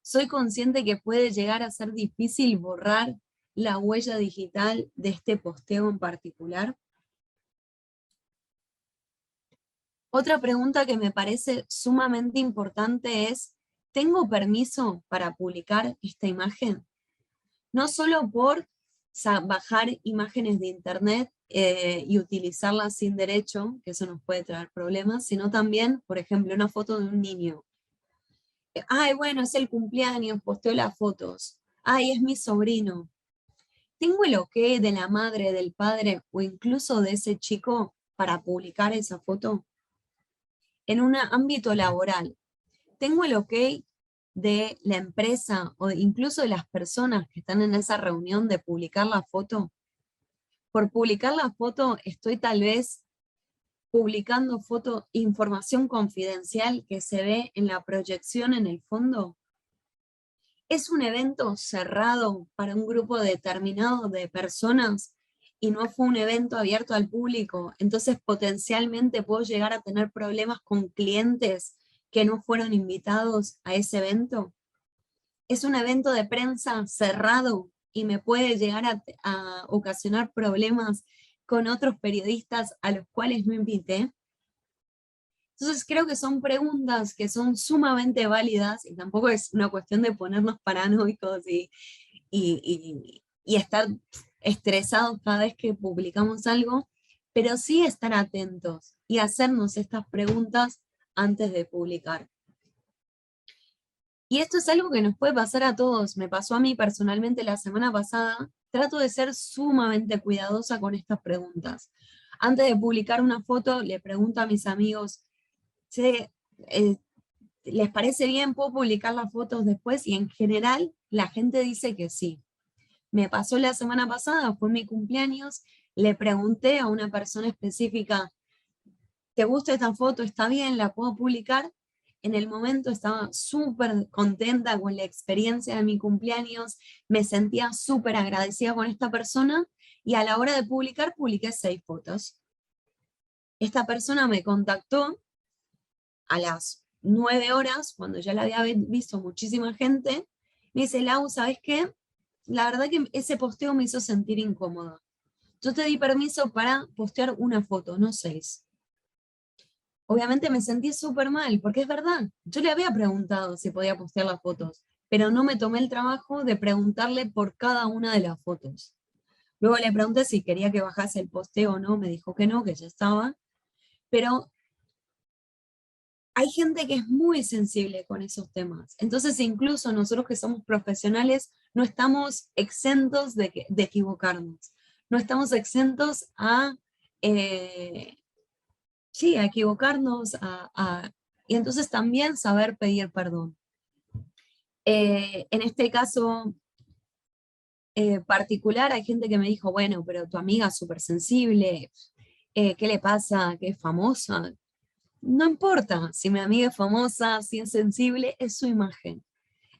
¿Soy consciente que puede llegar a ser difícil borrar la huella digital de este posteo en particular? Otra pregunta que me parece sumamente importante es, ¿tengo permiso para publicar esta imagen? No solo por bajar imágenes de internet y utilizarlas sin derecho, que eso nos puede traer problemas, sino también, por ejemplo, una foto de un niño. Ay, bueno, es el cumpleaños, posteo las fotos. Ay, es mi sobrino. ¿Tengo el ok de la madre, del padre o incluso de ese chico para publicar esa foto? En un ámbito laboral, ¿tengo el ok de la empresa o incluso de las personas que están en esa reunión de publicar la foto? Por publicar la foto estoy tal vez publicando información confidencial que se ve en la proyección en el fondo. ¿Es un evento cerrado para un grupo determinado de personas y no fue un evento abierto al público? Entonces potencialmente puedo llegar a tener problemas con clientes que no fueron invitados a ese evento. ¿Es un evento de prensa cerrado y me puede llegar a ocasionar problemas con otros periodistas a los cuales no invité? Entonces creo que son preguntas que son sumamente válidas y tampoco es una cuestión de ponernos paranoicos y estar estresados cada vez que publicamos algo, pero sí estar atentos y hacernos estas preguntas antes de publicar. Y esto es algo que nos puede pasar a todos. Me pasó a mí personalmente la semana pasada. Trato de ser sumamente cuidadosa con estas preguntas. Antes de publicar una foto, le pregunto a mis amigos, che, ¿les parece bien? ¿Puedo publicar las fotos después? Y en general, la gente dice que sí. Me pasó la semana pasada, fue mi cumpleaños, le pregunté a una persona específica, ¿te gusta esta foto? ¿Está bien? ¿La puedo publicar? En el momento estaba súper contenta con la experiencia de mi cumpleaños, me sentía súper agradecida con esta persona y a la hora de publicar, publiqué 6 fotos. Esta persona me contactó a las 9 horas, cuando ya la había visto muchísima gente, me dice, Lau, ¿sabes qué? La verdad que ese posteo me hizo sentir incómoda. Yo te di permiso para postear una foto, no 6. Obviamente me sentí súper mal, porque es verdad, yo le había preguntado si podía postear las fotos, pero no me tomé el trabajo de preguntarle por cada una de las fotos. Luego le pregunté si quería que bajase el posteo o no, me dijo que no, que ya estaba, pero hay gente que es muy sensible con esos temas. Entonces, incluso nosotros que somos profesionales, no estamos exentos de equivocarnos. No estamos exentos sí, a equivocarnos, y entonces también saber pedir perdón. En este caso particular, hay gente que me dijo, bueno, pero tu amiga es súper sensible, ¿qué le pasa? ¿Que es famosa? No importa si mi amiga es famosa, si es sensible, es su imagen.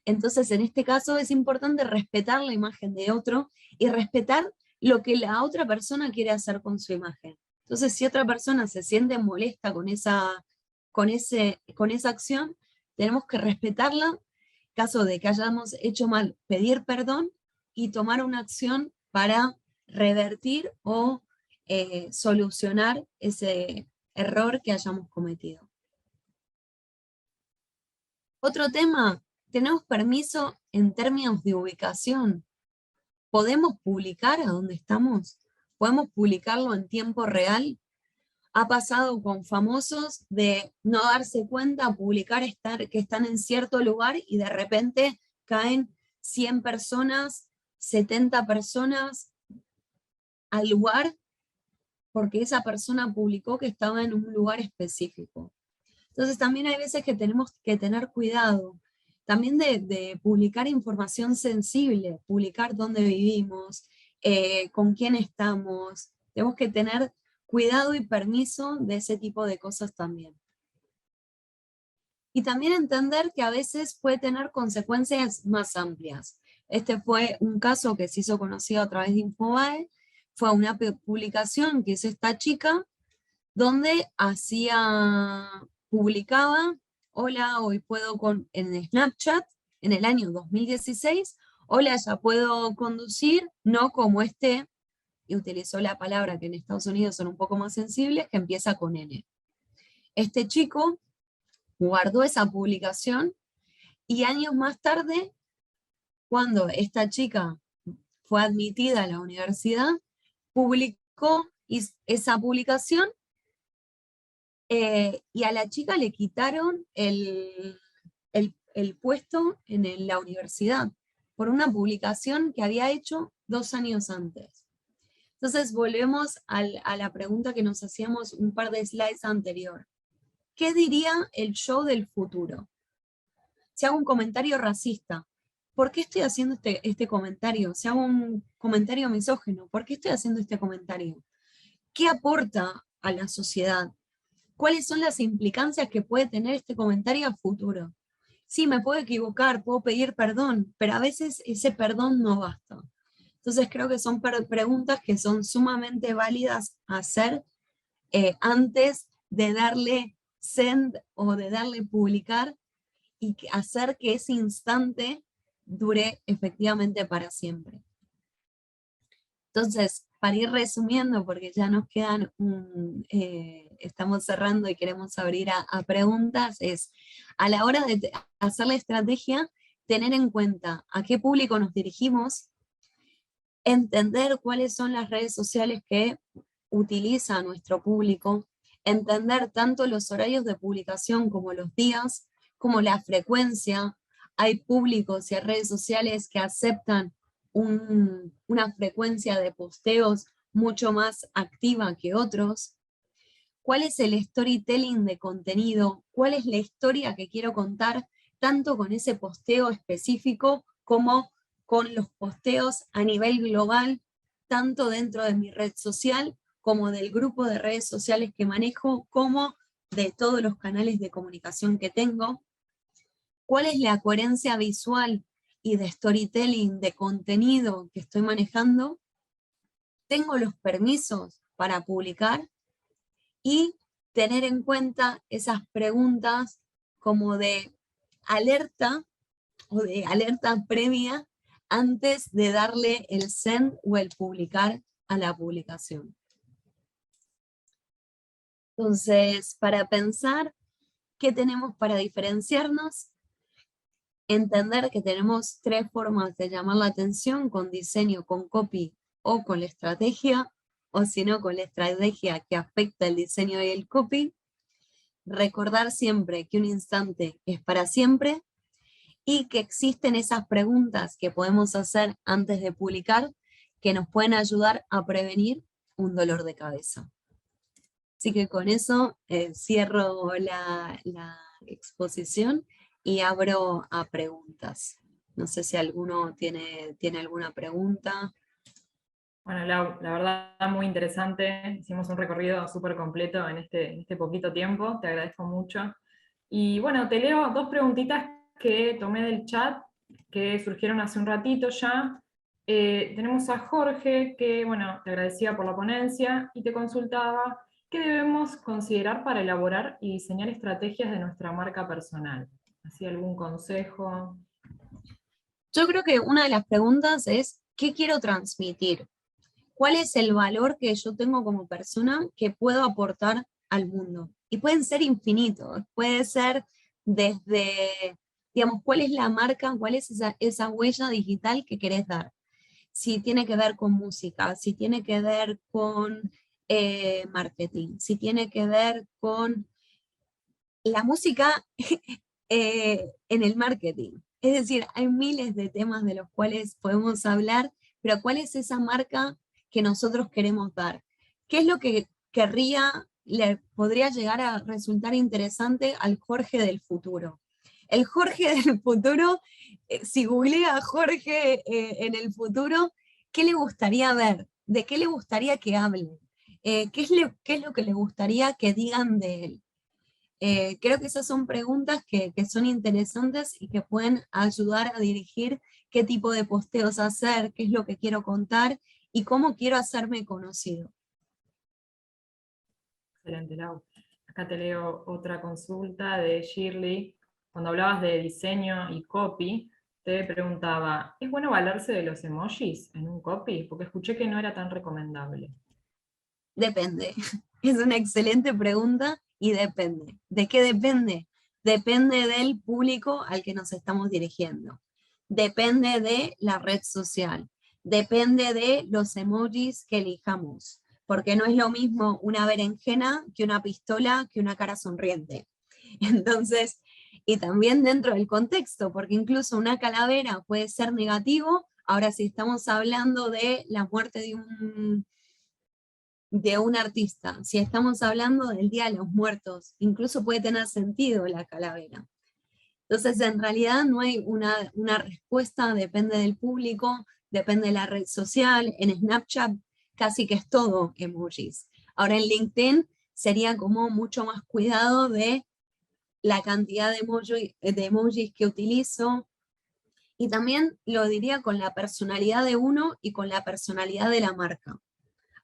Entonces, en este caso es importante respetar la imagen de otro y respetar lo que la otra persona quiere hacer con su imagen. Entonces, si otra persona se siente molesta con esa acción, tenemos que respetarla. En caso de que hayamos hecho mal, pedir perdón y tomar una acción para revertir o solucionar ese error que hayamos cometido. Otro tema, tenemos permiso en términos de ubicación. ¿Podemos publicar a dónde estamos? ¿Podemos publicarlo en tiempo real? Ha pasado con famosos de no darse cuenta, publicar que están en cierto lugar y de repente caen 100 personas, 70 personas al lugar porque esa persona publicó que estaba en un lugar específico. Entonces también hay veces que tenemos que tener cuidado, también de publicar información sensible, publicar dónde vivimos, con quién estamos. Tenemos que tener cuidado y permiso de ese tipo de cosas también. Y también entender que a veces puede tener consecuencias más amplias. Este fue un caso que se hizo conocido a través de Infobae, fue una publicación que hizo esta chica, donde publicaba, hola, hoy puedo en Snapchat, en el año 2016, hola, ya puedo conducir, no como y utilizó la palabra que en Estados Unidos son un poco más sensibles, que empieza con N. Este chico guardó esa publicación y años más tarde, cuando esta chica fue admitida a la universidad, publicó esa publicación y a la chica le quitaron el puesto en la universidad por una publicación que había hecho 2 años antes. Entonces volvemos a la pregunta que nos hacíamos un par de slides anterior. ¿Qué diría el yo del futuro? Si hago un comentario racista, ¿por qué estoy haciendo este comentario? Si hago un comentario misógino, ¿por qué estoy haciendo este comentario? ¿Qué aporta a la sociedad? ¿Cuáles son las implicancias que puede tener este comentario a futuro? Sí, me puedo equivocar, puedo pedir perdón, pero a veces ese perdón no basta. Entonces creo que son preguntas que son sumamente válidas a hacer antes de darle send o de darle publicar y hacer que ese instante dure efectivamente para siempre. Entonces, para ir resumiendo, porque ya nos quedan, estamos cerrando y queremos abrir a preguntas, es a la hora de hacer la estrategia, tener en cuenta a qué público nos dirigimos, entender cuáles son las redes sociales que utiliza nuestro público, entender tanto los horarios de publicación como los días, como la frecuencia. Hay públicos y redes sociales que aceptan una frecuencia de posteos mucho más activa que otros. ¿Cuál es el storytelling de contenido? ¿Cuál es la historia que quiero contar, tanto con ese posteo específico como con los posteos a nivel global, tanto dentro de mi red social, como del grupo de redes sociales que manejo, como de todos los canales de comunicación que tengo. ¿Cuál es la coherencia visual y de storytelling, de contenido que estoy manejando? Tengo los permisos para publicar y tener en cuenta esas preguntas como de alerta o de alerta previa antes de darle el send o el publicar a la publicación. Entonces, para pensar qué tenemos para diferenciarnos, entender que tenemos 3 formas de llamar la atención: con diseño, con copy o con la estrategia, o si no, con la estrategia que afecta el diseño y el copy. Recordar siempre que un instante es para siempre y que existen esas preguntas que podemos hacer antes de publicar que nos pueden ayudar a prevenir un dolor de cabeza. Así que con eso cierro la exposición y abro a preguntas. No sé si alguno tiene alguna pregunta. Bueno, Lau, la verdad muy interesante, hicimos un recorrido súper completo en este poquito tiempo, te agradezco mucho. Y bueno, te leo 2 preguntitas que tomé del chat, que surgieron hace un ratito ya. Tenemos a Jorge, que bueno, te agradecía por la ponencia, y te consultaba, ¿qué debemos considerar para elaborar y diseñar estrategias de nuestra marca personal? ¿Así algún consejo? Yo creo que una de las preguntas es, ¿qué quiero transmitir? ¿Cuál es el valor que yo tengo como persona que puedo aportar al mundo? Y pueden ser infinitos, puede ser desde, digamos, ¿cuál es la marca, cuál es esa huella digital que querés dar? Si tiene que ver con música, si tiene que ver con marketing, si tiene que ver con la música en el marketing. Es decir, hay miles de temas de los cuales podemos hablar, pero ¿cuál es esa marca que nosotros queremos dar? ¿Qué es lo que le podría llegar a resultar interesante al Jorge del futuro? El Jorge del futuro, si googlea a Jorge en el futuro, ¿qué le gustaría ver? ¿De qué le gustaría que hablen? ¿Qué es lo que le gustaría que digan de él? Creo que esas son preguntas que son interesantes y que pueden ayudar a dirigir qué tipo de posteos hacer, qué es lo que quiero contar y cómo quiero hacerme conocido. Excelente, Lau. Acá te leo otra consulta de Shirley. Cuando hablabas de diseño y copy, te preguntaba, ¿es bueno valerse de los emojis en un copy? Porque escuché que no era tan recomendable. Depende. Es una excelente pregunta y depende. ¿De qué depende? Depende del público al que nos estamos dirigiendo. Depende de la red social. Depende de los emojis que elijamos. Porque no es lo mismo una berenjena que una pistola que una cara sonriente. Entonces, y también dentro del contexto, porque incluso una calavera puede ser negativo. Ahora, si estamos hablando de la muerte de un artista, si estamos hablando del Día de los Muertos, incluso puede tener sentido la calavera. Entonces, en realidad no hay una respuesta, depende del público, depende de la red social. En Snapchat casi que es todo emojis. Ahora en LinkedIn sería como mucho más cuidado de la cantidad de emojis que utilizo, y también lo diría con la personalidad de uno y con la personalidad de la marca.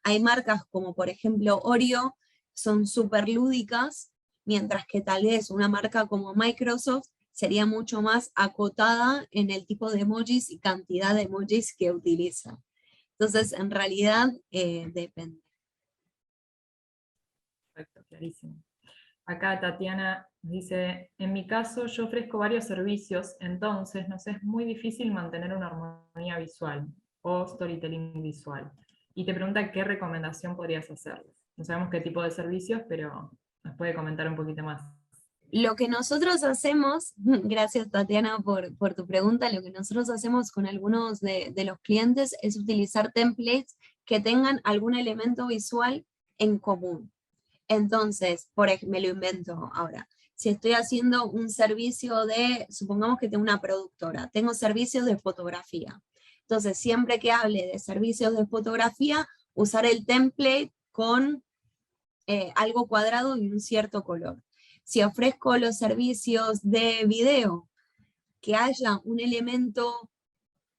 Hay marcas como por ejemplo Oreo, son súper lúdicas, mientras que tal vez una marca como Microsoft sería mucho más acotada en el tipo de emojis y cantidad de emojis que utiliza. Entonces, en realidad, depende. Perfecto, clarísimo. Acá Tatiana dice, en mi caso yo ofrezco varios servicios, entonces nos es muy difícil mantener una armonía visual o storytelling visual. Y te pregunta qué recomendación podrías hacerles. No sabemos qué tipo de servicios, pero nos puede comentar un poquito más. Lo que nosotros hacemos, gracias Tatiana por tu pregunta, lo que nosotros hacemos con algunos de los clientes es utilizar templates que tengan algún elemento visual en común. Entonces, me lo invento ahora. Si estoy haciendo un servicio supongamos que tengo una productora, tengo servicios de fotografía. Entonces, siempre que hable de servicios de fotografía, usar el template con algo cuadrado y un cierto color. Si ofrezco los servicios de video, que haya un elemento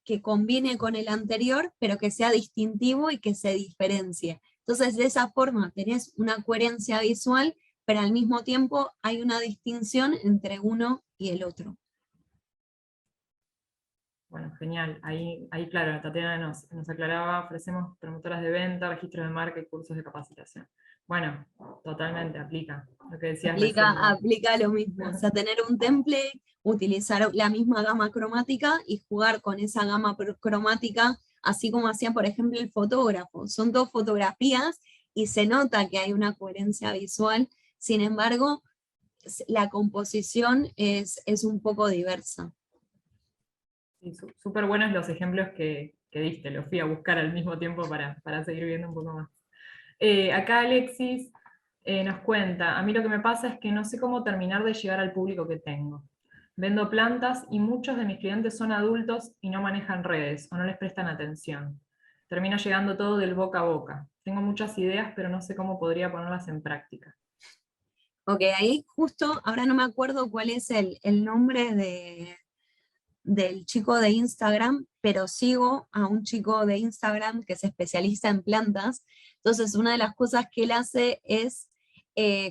que combine con el anterior, pero que sea distintivo y que se diferencie. Entonces, de esa forma tenés una coherencia visual, pero al mismo tiempo hay una distinción entre uno y el otro. Bueno, genial. Ahí claro, Tatiana nos aclaraba, ofrecemos promotoras de venta, registros de marca y cursos de capacitación. Bueno, totalmente aplica lo que decías recién, ¿no? Aplica lo mismo, o sea, tener un template, utilizar la misma gama cromática y jugar con esa gama cromática, así como hacía, por ejemplo, el fotógrafo. Son dos fotografías y se nota que hay una coherencia visual, sin embargo, la composición es un poco diversa. Sí, súper buenos los ejemplos que diste, los fui a buscar al mismo tiempo para seguir viendo un poco más. Acá Alexis nos cuenta, a mí lo que me pasa es que no sé cómo terminar de llegar al público que tengo. Vendo plantas y muchos de mis clientes son adultos y no manejan redes o no les prestan atención. Termina llegando todo del boca a boca. Tengo muchas ideas, pero no sé cómo podría ponerlas en práctica. Ok, ahí justo, ahora no me acuerdo cuál es el nombre del chico de Instagram, pero sigo a un chico de Instagram que se especializa en plantas. Entonces, una de las cosas que él hace es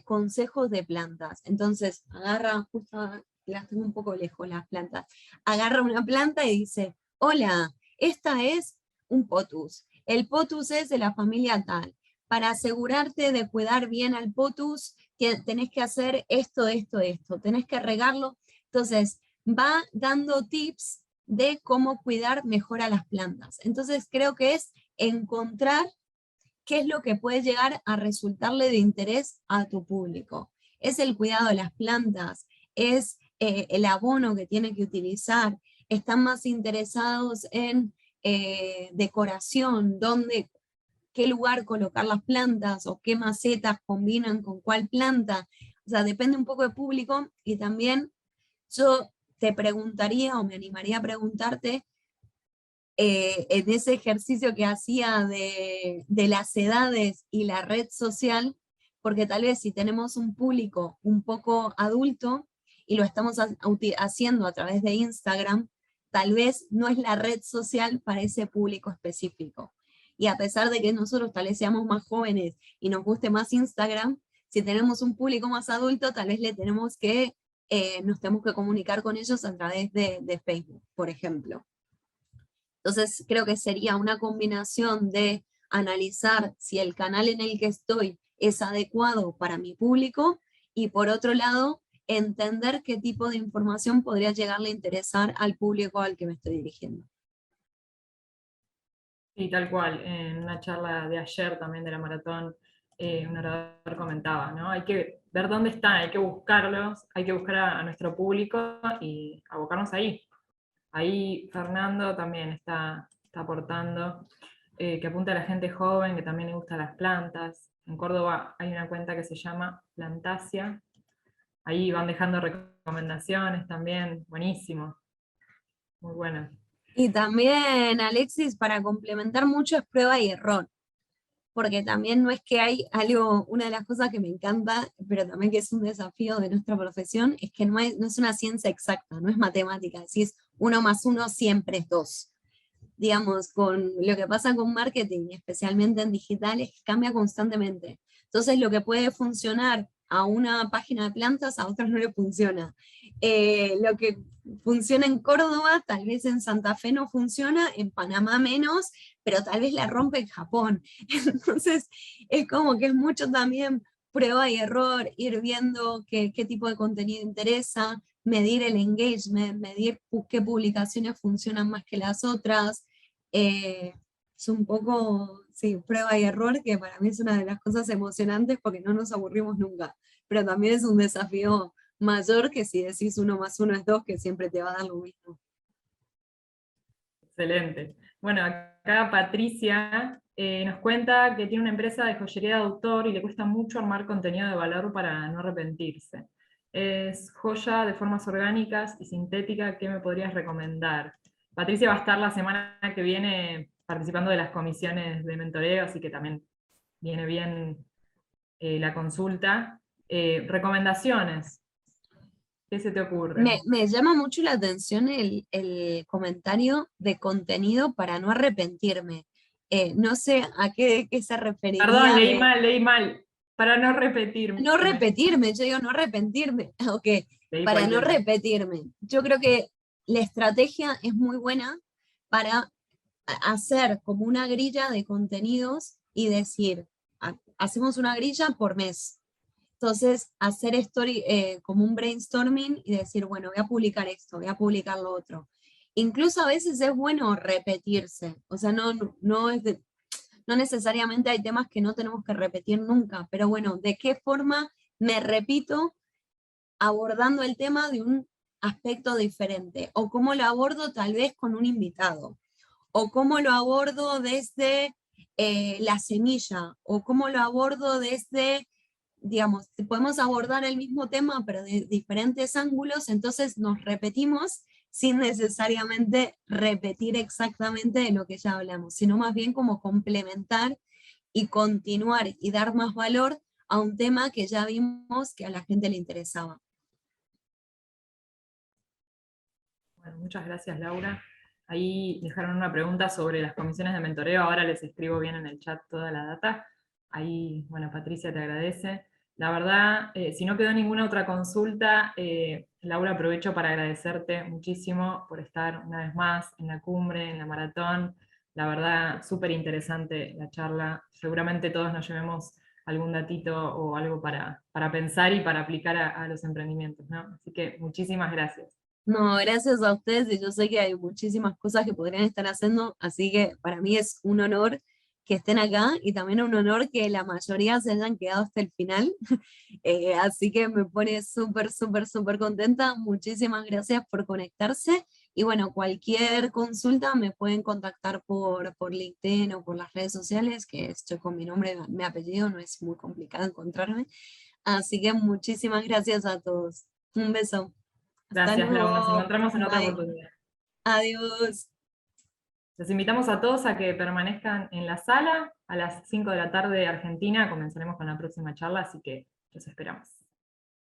consejos de plantas. Entonces, agarra, justo las tengo un poco lejos las plantas, agarra una planta y dice, hola, esta es un potus. El potus es de la familia tal. Para asegurarte de cuidar bien al potus, tenés que hacer esto, esto, esto. Tenés que regarlo. Entonces, va dando tips de cómo cuidar mejor a las plantas. Entonces creo que es encontrar qué es lo que puede llegar a resultarle de interés a tu público. Es el cuidado de las plantas, es el abono que tiene que utilizar, están más interesados en decoración, qué lugar colocar las plantas o qué macetas combinan con cuál planta. O sea, depende un poco del público y también yo te preguntaría o me animaría a preguntarte en ese ejercicio que hacía de las edades y la red social, porque tal vez si tenemos un público un poco adulto y lo estamos haciendo a través de Instagram, tal vez no es la red social para ese público específico. Y a pesar de que nosotros tal vez seamos más jóvenes y nos guste más Instagram, si tenemos un público más adulto, tal vez nos tenemos que comunicar con ellos a través de Facebook, por ejemplo. Entonces creo que sería una combinación de analizar si el canal en el que estoy es adecuado para mi público y por otro lado, entender qué tipo de información podría llegarle a interesar al público al que me estoy dirigiendo. Sí, tal cual. En una charla de ayer también de la maratón, un orador comentaba, ¿no? Hay que ver dónde están, hay que buscarlos, hay que buscar a nuestro público y abocarnos ahí. Ahí Fernando también está aportando, que apunta a la gente joven, que también le gustan las plantas. En Córdoba hay una cuenta que se llama Plantasia. Ahí van dejando recomendaciones también, buenísimo, muy buenas. Y también, Alexis, para complementar mucho es prueba y error, porque también no es que hay algo, una de las cosas que me encanta, pero también que es un desafío de nuestra profesión, es que no es una ciencia exacta, no es matemática, decís 1 más 1 siempre es 2. Digamos, con lo que pasa con marketing, especialmente en digital, es que cambia constantemente. Entonces, lo que puede funcionar a una página de plantas, a otras no le funciona. Lo que funciona en Córdoba, tal vez en Santa Fe no funciona, en Panamá menos, pero tal vez la rompe en Japón. Entonces, es como que es mucho también prueba y error, ir viendo qué tipo de contenido interesa, medir el engagement, medir qué publicaciones funcionan más que las otras. Es un poco, sí, prueba y error, que para mí es una de las cosas emocionantes porque no nos aburrimos nunca, pero también es un desafío mayor que si decís 1 más 1 es 2, que siempre te va a dar lo mismo. Excelente. Bueno, acá Patricia nos cuenta que tiene una empresa de joyería de autor y le cuesta mucho armar contenido de valor para no arrepentirse. Es joya de formas orgánicas y sintéticas, ¿qué me podrías recomendar? Patricia va a estar la semana que viene participando de las comisiones de mentoreo, así que también viene bien la consulta. Recomendaciones, ¿qué se te ocurre? Me llama mucho la atención el comentario de contenido para no arrepentirme. No sé a qué se Perdón, referiría de leí mal, para no repetirme. no repetirme, yo digo no arrepentirme, ok, Leí para no cualquiera. repetirme. Yo creo que la estrategia es muy buena para hacer como una grilla de contenidos y decir, hacemos una grilla por mes. Entonces, hacer como un brainstorming y decir, bueno, voy a publicar esto, voy a publicar lo otro. Incluso a veces es bueno repetirse, o sea, no necesariamente hay temas que no tenemos que repetir nunca, pero bueno, ¿de qué forma me repito abordando el tema de un aspecto diferente? O cómo lo abordo tal vez con un invitado, o cómo lo abordo desde la semilla, o cómo lo abordo desde, digamos, podemos abordar el mismo tema, pero de diferentes ángulos, entonces nos repetimos sin necesariamente repetir exactamente lo que ya hablamos, sino más bien como complementar y continuar y dar más valor a un tema que ya vimos que a la gente le interesaba. Bueno, muchas gracias, Laura. Ahí dejaron una pregunta sobre las comisiones de mentoreo. Ahora les escribo bien en el chat toda la data. Ahí, bueno, Patricia te agradece. La verdad, si no quedó ninguna otra consulta, Laura, aprovecho para agradecerte muchísimo por estar una vez más en la cumbre, en la maratón. La verdad, súper interesante la charla. Seguramente todos nos llevemos algún datito o algo para pensar y para aplicar a los emprendimientos, ¿no? Así que muchísimas gracias. No, gracias a ustedes y yo sé que hay muchísimas cosas que podrían estar haciendo, así que para mí es un honor que estén acá y también un honor que la mayoría se hayan quedado hasta el final. Así que me pone súper, súper, súper contenta. Muchísimas gracias por conectarse y bueno, cualquier consulta me pueden contactar por LinkedIn o por las redes sociales, que estoy con mi nombre, mi apellido, no es muy complicado encontrarme. Así que muchísimas gracias a todos. Un beso. Hasta Gracias, Lau. Nos luego. encontramos en otra Bye. oportunidad. Adiós. Les invitamos a todos a que permanezcan en la sala. A las 5 de la tarde Argentina comenzaremos con la próxima charla, así que los esperamos.